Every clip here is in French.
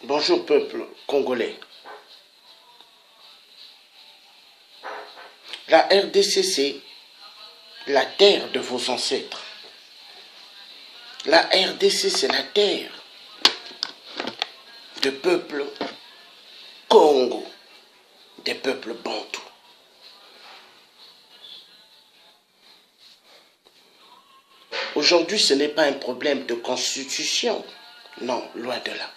Bonjour peuple congolais. La RDC, c'est la terre de vos ancêtres. La RDC, c'est la terre de peuple Congo, des peuples bantous. Aujourd'hui, ce n'est pas un problème de constitution. Non, loin de là.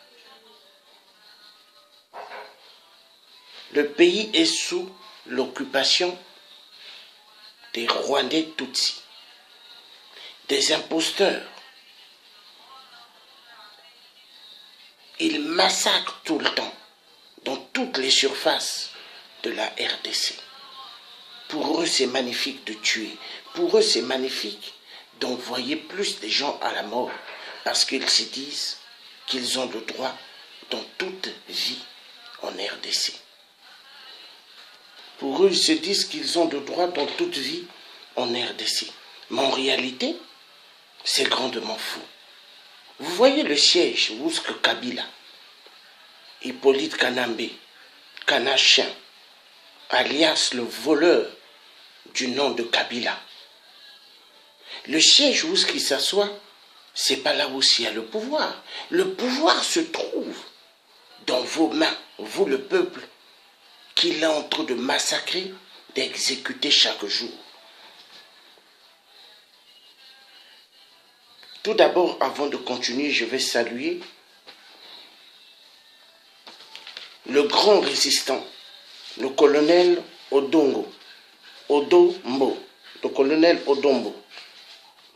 Le pays est sous l'occupation des Rwandais Tutsis, des imposteurs. Ils massacrent tout le temps, dans toutes les surfaces de la RDC. Pour eux, c'est magnifique de tuer. Pour eux, c'est magnifique d'envoyer plus de gens à la mort, parce qu'ils se disent qu'ils ont le droit dans toute vie en RDC. Pour eux, ils se disent qu'ils ont le droit dans toute vie en RDC. Mais en réalité, c'est grandement fou. Vous voyez le siège Ousk Kabila, Hippolyte Kanambe, Kanachien, alias le voleur du nom de Kabila. Le siège où il s'assoit, c'est pas là où il y a le pouvoir. Le pouvoir se trouve dans vos mains, vous le peuple, qu'il est en train de massacrer, d'exécuter chaque jour. Tout d'abord, avant de continuer, je vais saluer le grand résistant, le colonel Odombo, le colonel Odombo,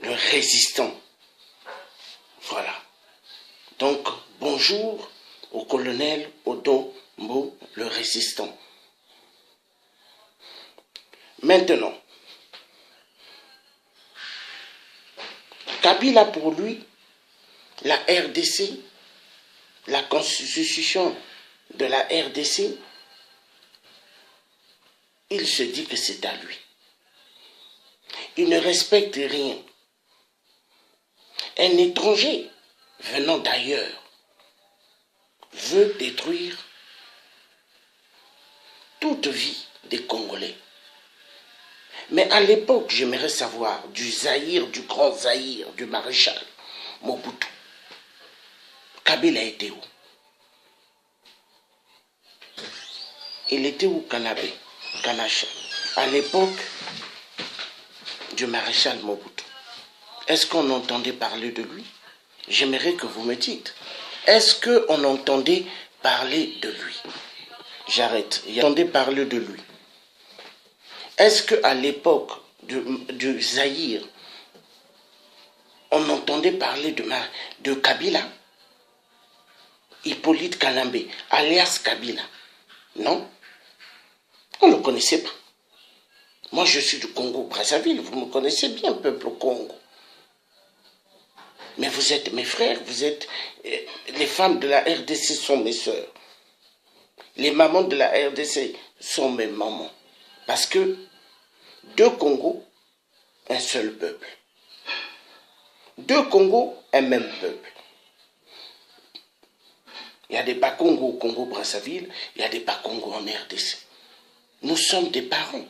le résistant. Voilà. Donc, bonjour au colonel Odombo, le résistant. Maintenant, Kabila pour lui, la RDC, la constitution de la RDC, il se dit que c'est à lui. Il ne respecte rien. Un étranger venant d'ailleurs veut détruire toute vie des Congolais. Mais à l'époque, j'aimerais savoir, du Zaïre, du grand Zaïre, du maréchal Mobutu, Kabila était où? Il était où Kanacha? À l'époque du maréchal Mobutu. Est-ce qu'on entendait parler de lui? J'aimerais que vous me dites. Est-ce qu'on entendait parler de lui? J'arrête. Il entendait parler de lui. Est-ce qu'à l'époque du Zaïre, on entendait parler de Kabila? Hippolyte Kanambe, alias Kabila? Non? On ne le connaissait pas. Moi, je suis du Congo-Brazzaville. Vous me connaissez bien, peuple Congo. Mais vous êtes mes frères, vous êtes... les femmes de la RDC sont mes sœurs. Les mamans de la RDC sont mes mamans. Parce que deux Congos, un seul peuple. Deux Congos, un même peuple. Il y a des Bakongo au Congo-Brazzaville, il y a des Bakongo en RDC. Nous sommes des parents.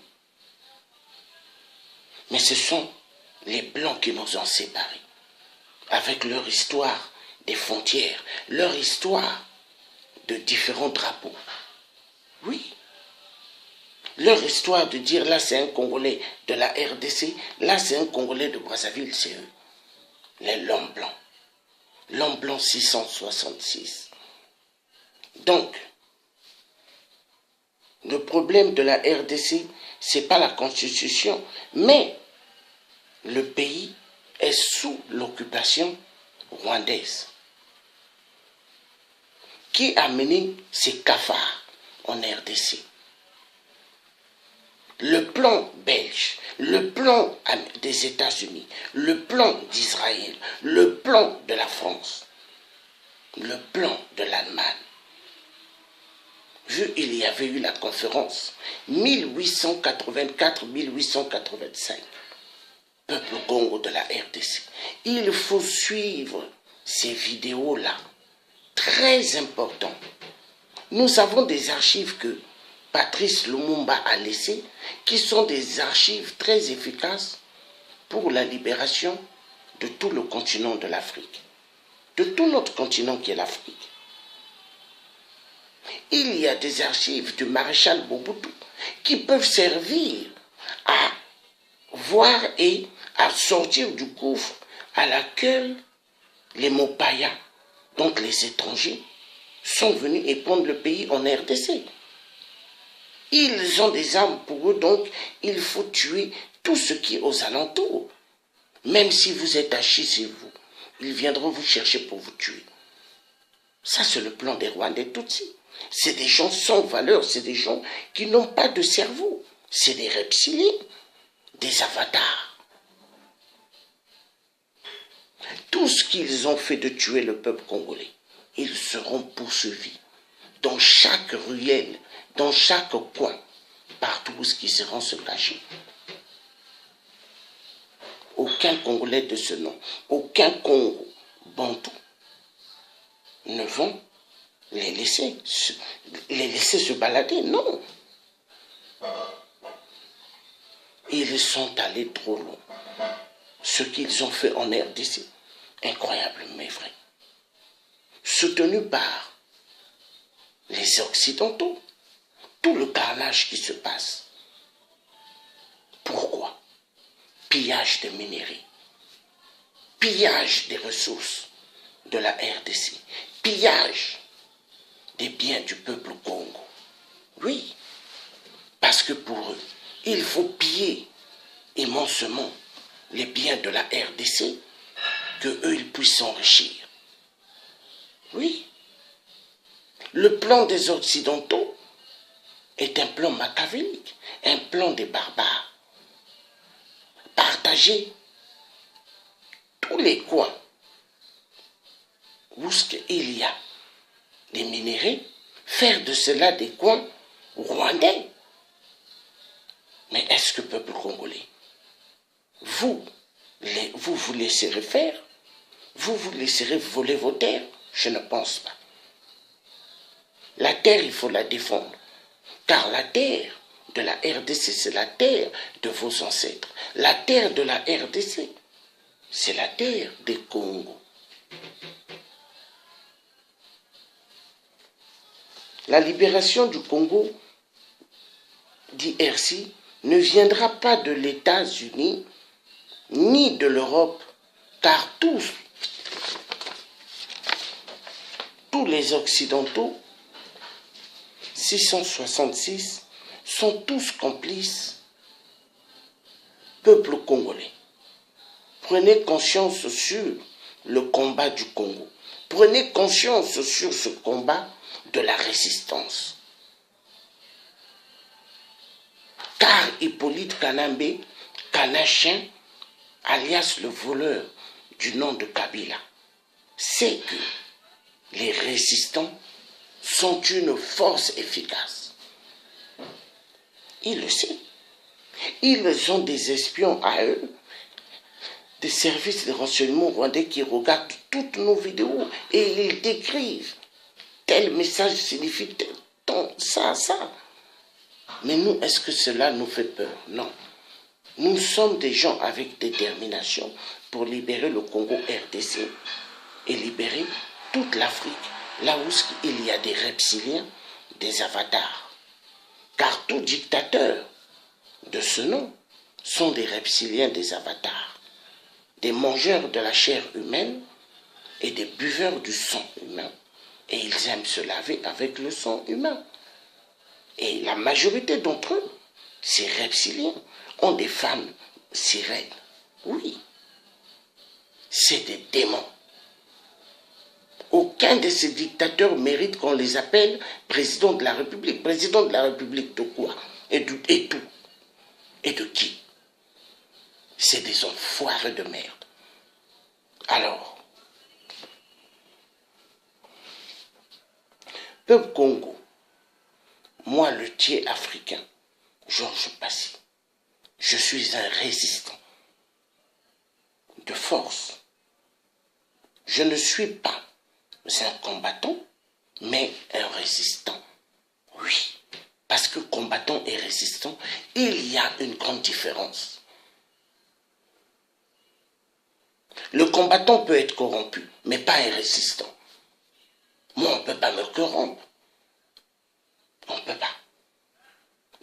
Mais ce sont les Blancs qui nous ont séparés. Avec leur histoire des frontières, leur histoire de différents drapeaux. Oui. Leur histoire de dire là c'est un Congolais de la RDC, là c'est un Congolais de Brazzaville, c'est eux. Les l'homme blanc. L'homme blanc 666. Donc, le problème de la RDC, ce n'est pas la constitution, mais le pays est sous l'occupation rwandaise. Qui a mené ces cafards en RDC? Le plan belge, le plan des États-Unis, le plan d'Israël, le plan de la France, le plan de l'Allemagne. Il y avait eu la conférence 1884-1885, peuple Congo de la RDC. Il faut suivre ces vidéos-là très important. Nous avons des archives que Patrice Lumumba a laissées, qui sont des archives très efficaces pour la libération de tout le continent de l'Afrique, de tout notre continent qui est l'Afrique. Il y a des archives du maréchal Mobutu qui peuvent servir à voir et à sortir du gouffre à laquelle les Mopaya, donc les étrangers, sont venus et prendre le pays en RDC. Ils ont des armes pour eux, donc il faut tuer tout ce qui est aux alentours. Même si vous êtes assis chez vous, ils viendront vous chercher pour vous tuer. Ça, c'est le plan des Rwandais Tutsis. C'est des gens sans valeur, c'est des gens qui n'ont pas de cerveau. C'est des reptiliens, des avatars. Tout ce qu'ils ont fait de tuer le peuple congolais, ils seront poursuivis dans chaque ruelle, dans chaque coin, partout où ils seront se cacher. Aucun Congolais de ce nom, aucun Congo bantou ne vont les laisser se balader, non. Ils sont allés trop loin. Ce qu'ils ont fait en RDC, incroyable mais vrai. Soutenu par les Occidentaux, tout le carnage qui se passe. Pourquoi? Pillage des minerais, pillage des ressources de la RDC, pillage des biens du peuple Congo. Oui, parce que pour eux, il faut piller immensément les biens de la RDC, que eux ils puissent s'enrichir. Oui, le plan des Occidentaux est un plan machiavélique, un plan des barbares. Partager tous les coins où il y a des minéraux, faire de cela des coins rwandais. Mais est-ce que peuple congolais, vous laisserez faire? Vous laisserez voler vos terres? Je ne pense pas. La terre, il faut la défendre. Car la terre de la RDC, c'est la terre de vos ancêtres. La terre de la RDC, c'est la terre des Congo. La libération du Congo, dit RC, ne viendra pas de les États-Unis ni de l'Europe, car tous les Occidentaux, 666, sont tous complices, peuple congolais. Prenez conscience sur le combat du Congo. Prenez conscience sur ce combat de la résistance. Car Hippolyte Kanambe, Kanachin, alias le voleur du nom de Kabila, sait que les résistants sont une force efficace. Il le sait. Ils ont des espions à eux, des services de renseignement rwandais qui regardent toutes nos vidéos et ils décrivent tel message signifie ça. Mais nous, est-ce que cela nous fait peur? Non. Nous sommes des gens avec détermination pour libérer le Congo RDC et libérer toute l'Afrique, là où il y a des reptiliens, des avatars. Car tout dictateur de ce nom sont des reptiliens, des avatars, des mangeurs de la chair humaine et des buveurs du sang humain. Et ils aiment se laver avec le sang humain. Et la majorité d'entre eux, ces reptiliens, ont des femmes sirènes. Oui, c'est des démons. Aucun de ces dictateurs mérite qu'on les appelle président de la République. Président de la République de quoi? Et tout. Et de qui? C'est des enfoirés de merde. Alors, peuple Congo, moi le tiers africain, Georges Passy, je suis un résistant de force. Je ne suis pas un combattant, mais un résistant. Oui, parce que combattant et résistant, il y a une grande différence. Le combattant peut être corrompu, mais pas un résistant. Moi, on ne peut pas me corrompre. On ne peut pas.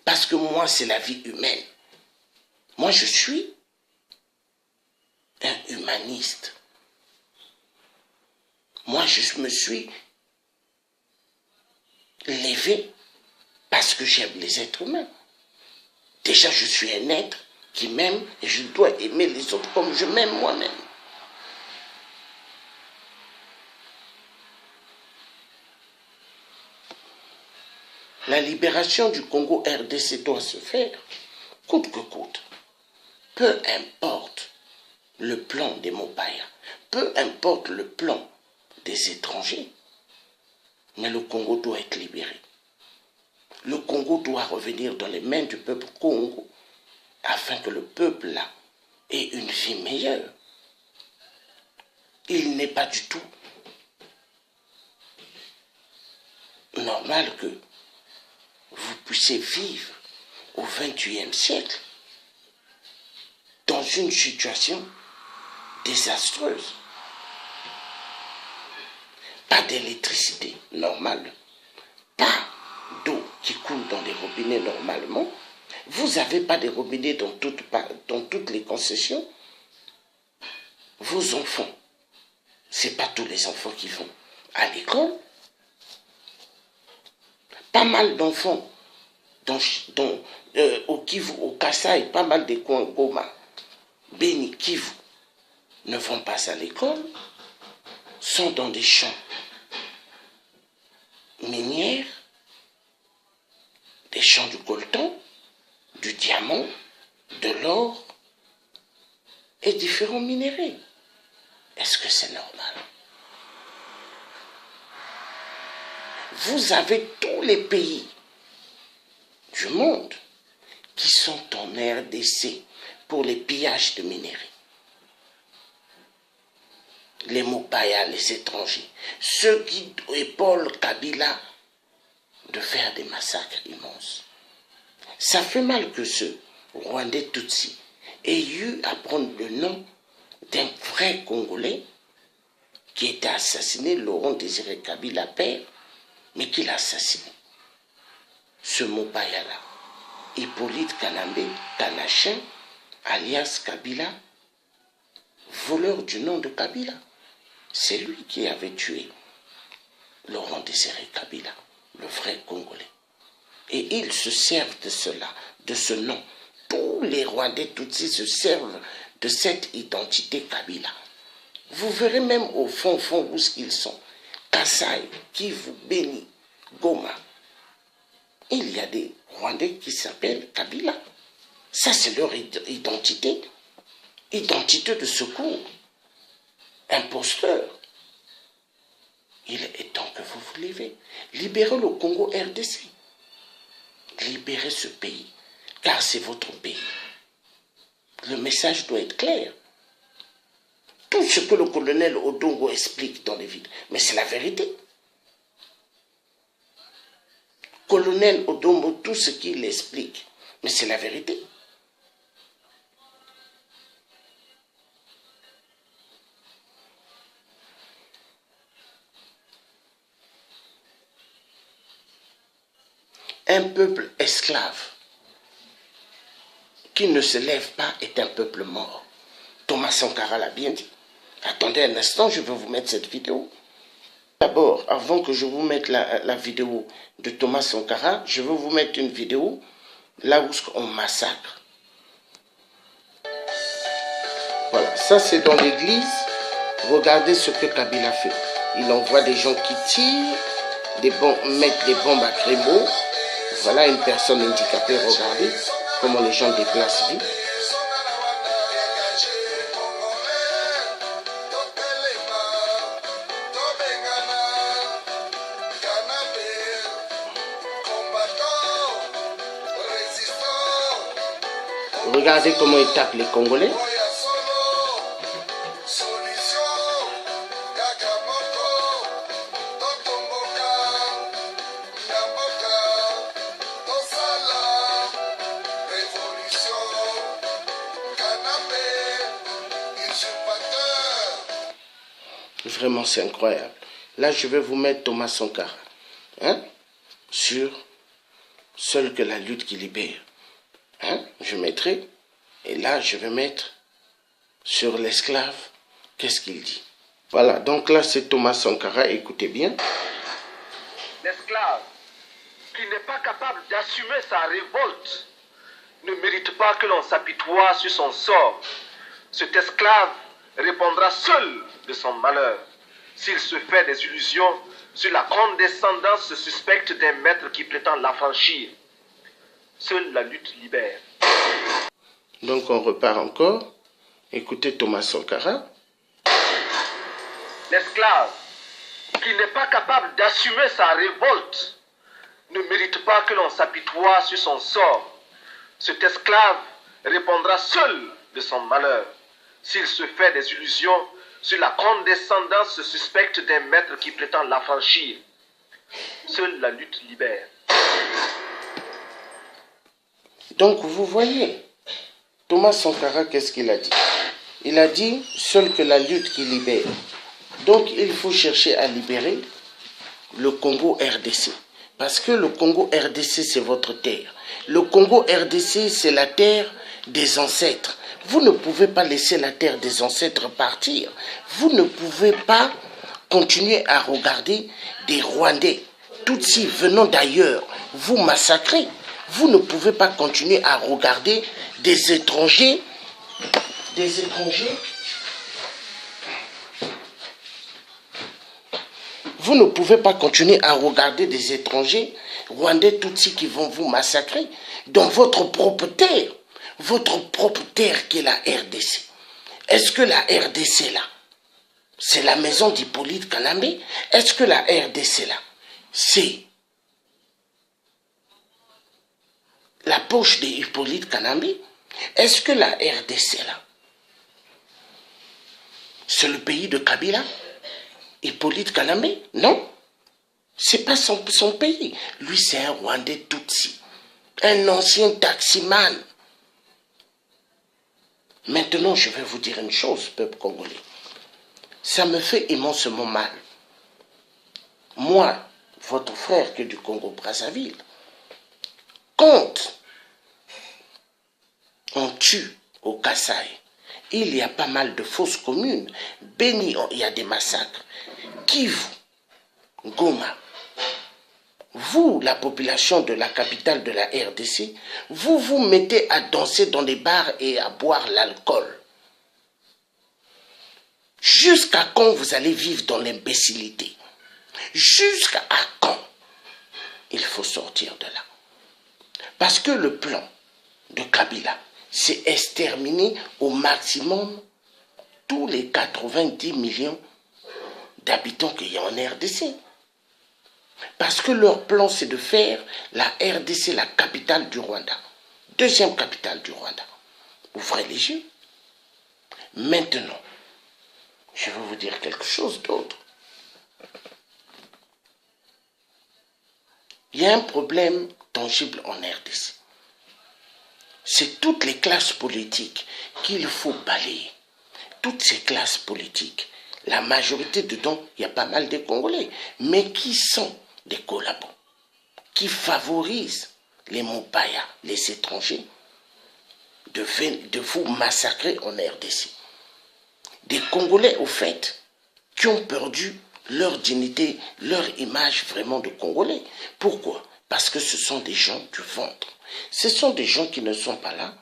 Parce que moi, c'est la vie humaine. Moi, je suis un humaniste. Moi, je me suis levé parce que j'aime les êtres humains. Déjà, je suis un être qui m'aime et je dois aimer les autres comme je m'aime moi-même. La libération du Congo RDC doit se faire, coûte que coûte. Peu importe le plan des Mopaya, peu importe le plan des étrangers, mais le Congo doit être libéré. Le Congo doit revenir dans les mains du peuple Congo afin que le peuple là ait une vie meilleure. Il n'est pas du tout normal que vous puissiez vivre au XXIe siècle dans une situation désastreuse. Pas d'électricité normale, pas d'eau qui coule dans les robinets normalement. Vous n'avez pas de robinets dans toutes les concessions. Vos enfants, ce n'est pas tous les enfants qui vont à l'école. Pas mal d'enfants au Kivu, au Kassai, pas mal de coins Goma, Beni, Kivu, ne vont pas à l'école, sont dans des champs minières, des champs du coltan, du diamant, de l'or et différents minéraux. Est-ce que c'est normal? Vous avez tous les pays du monde qui sont en RDC pour les pillages de minéraux. Les Mopaya, les étrangers, ceux qui épaulent Kabila de faire des massacres immenses. Ça fait mal que ce Rwandais Tutsi ait eu à prendre le nom d'un vrai Congolais qui était assassiné, Laurent Désiré Kabila père, mais qui l'a assassiné. Ce Mopaya-là, Hippolyte Kanambe Kanachin, alias Kabila, voleur du nom de Kabila. C'est lui qui avait tué Laurent Désiré Kabila, le vrai Congolais. Et ils se servent de cela, de ce nom. Tous les Rwandais Tutsis se servent de cette identité Kabila. Vous verrez même au fond où ils sont. Kassai, Kivu, Beni, Goma. Il y a des Rwandais qui s'appellent Kabila. Ça, c'est leur identité. Identité de secours. Imposteur. Il est temps que vous vous levez. Libérez le Congo RDC. Libérez ce pays, car c'est votre pays. Le message doit être clair. Tout ce que le colonel Odongo explique dans les vidéos, mais c'est la vérité. Colonel Odongo, tout ce qu'il explique, mais c'est la vérité. Un peuple esclave qui ne se lève pas est un peuple mort. Thomas Sankara l'a bien dit. Attendez un instant, je vais vous mettre cette vidéo. D'abord, avant que je vous mette la vidéo de Thomas Sankara, je vais vous mettre une vidéo là où on massacre. Voilà, ça c'est dans l'église. Regardez ce que Kabila fait. Il envoie des gens qui tirent, mettent des bombes à crémeaux. Voilà une personne handicapée, regardez comment les gens déplacent vite. Regardez comment ils tapent les Congolais. Vraiment, c'est incroyable. Là, je vais vous mettre Thomas Sankara. Hein? Sur Seul que la lutte qui libère. Hein? Je mettrai. Et là, je vais mettre sur l'esclave. Qu'est-ce qu'il dit? Voilà, donc là, c'est Thomas Sankara. Écoutez bien. L'esclave qui n'est pas capable d'assumer sa révolte ne mérite pas que l'on s'apitoie sur son sort. Cet esclave répondra seul de son malheur s'il se fait des illusions sur la condescendance suspecte d'un maître qui prétend l'affranchir. Seule la lutte libère. Donc on repart encore. Écoutez Thomas Sankara. L'esclave qui n'est pas capable d'assumer sa révolte ne mérite pas que l'on s'apitoie sur son sort. Cet esclave répondra seul de son malheur s'il se fait des illusions sur la condescendance suspecte d'un maître qui prétend l'affranchir. Seule la lutte libère. Donc vous voyez, Thomas Sankara, qu'est-ce qu'il a dit? Il a dit, seul que la lutte qui libère. Donc il faut chercher à libérer le Congo RDC. Parce que le Congo RDC, c'est votre terre. Le Congo RDC, c'est la terre des ancêtres. Vous ne pouvez pas laisser la terre des ancêtres partir. Vous ne pouvez pas continuer à regarder des Rwandais, Tutsis venant d'ailleurs, vous massacrer. Vous ne pouvez pas continuer à regarder des étrangers. Vous ne pouvez pas continuer à regarder des étrangers Rwandais Tutsis qui vont vous massacrer dans votre propre terre qui est la RDC. Est-ce que la RDC là, c'est la maison d'Hippolyte Kanambe? Est-ce que la RDC là, c'est la poche d'Hippolyte Kanambe? Est-ce que la RDC là, c'est le pays de Kabila? Hippolyte Kanambe? Non. C'est pas son pays. Lui, c'est un Rwandais Tutsi. Un ancien taximan. Maintenant, je vais vous dire une chose, peuple congolais. Ça me fait immensément mal. Moi, votre frère qui est du Congo-Brazzaville, quand on tue au Kasaï, il y a pas mal de fausses communes. Béni, il y a des massacres. Kivu, Goma, vous, la population de la capitale de la RDC, vous vous mettez à danser dans les bars et à boire l'alcool. Jusqu'à quand vous allez vivre dans l'imbécilité? Jusqu'à quand? Il faut sortir de là. Parce que le plan de Kabila, c'est exterminer au maximum tous les 90 millions d'habitants qu'il y a en RDC. Parce que leur plan, c'est de faire la RDC la capitale du Rwanda. Deuxième capitale du Rwanda. Ouvrez les yeux. Maintenant, je vais vous dire quelque chose d'autre. Il y a un problème tangible en RDC. C'est toutes les classes politiques qu'il faut balayer. Toutes ces classes politiques. La majorité dedans, il y a pas mal de Congolais, mais qui sont des collabos, qui favorisent les Mopaya, les étrangers, de vous massacrer en RDC. Des Congolais, au fait, qui ont perdu leur dignité, leur image vraiment de Congolais. Pourquoi? Parce que ce sont des gens du ventre. Ce sont des gens qui ne sont pas là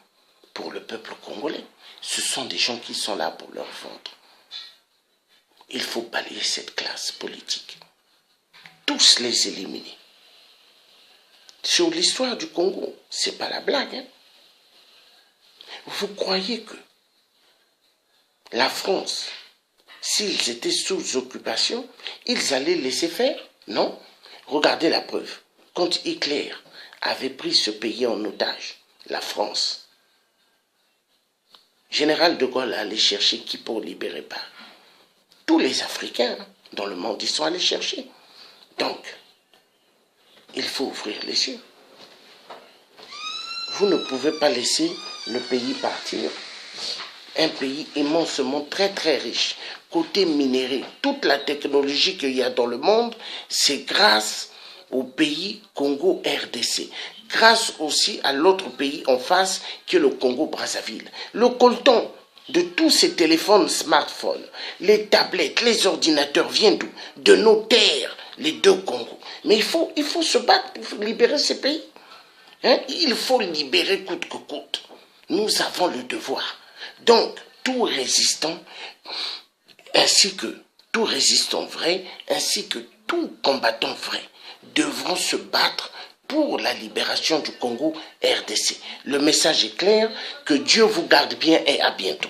pour le peuple congolais. Ce sont des gens qui sont là pour leur ventre. Il faut balayer cette classe politique. Tous les éliminer. Sur l'histoire du Congo, c'est pas la blague. Hein? Vous croyez que la France, s'ils étaient sous occupation, ils allaient laisser faire? Non. Regardez la preuve. Quand Hitler avait pris ce pays en otage, la France, Général de Gaulle allait chercher qui pour libérer Paris? Tous les Africains dans le monde, ils sont allés chercher. Donc, il faut ouvrir les yeux. Vous ne pouvez pas laisser le pays partir un pays immensement très très riche. Côté minéré, toute la technologie qu'il y a dans le monde, c'est grâce au pays Congo-RDC. Grâce aussi à l'autre pays en face qui est le Congo-Brazzaville. Le coltan de tous ces téléphones smartphones, les tablettes, les ordinateurs viennent d'où? De nos terres, les deux Congos. Mais il faut se battre pour libérer ces pays. Hein? Il faut libérer coûte que coûte. Nous avons le devoir. Donc, tout résistant, ainsi que tout résistant vrai, ainsi que tout combattant vrai, devront se battre pour la libération du Congo RDC. Le message est clair, que Dieu vous garde bien et à bientôt.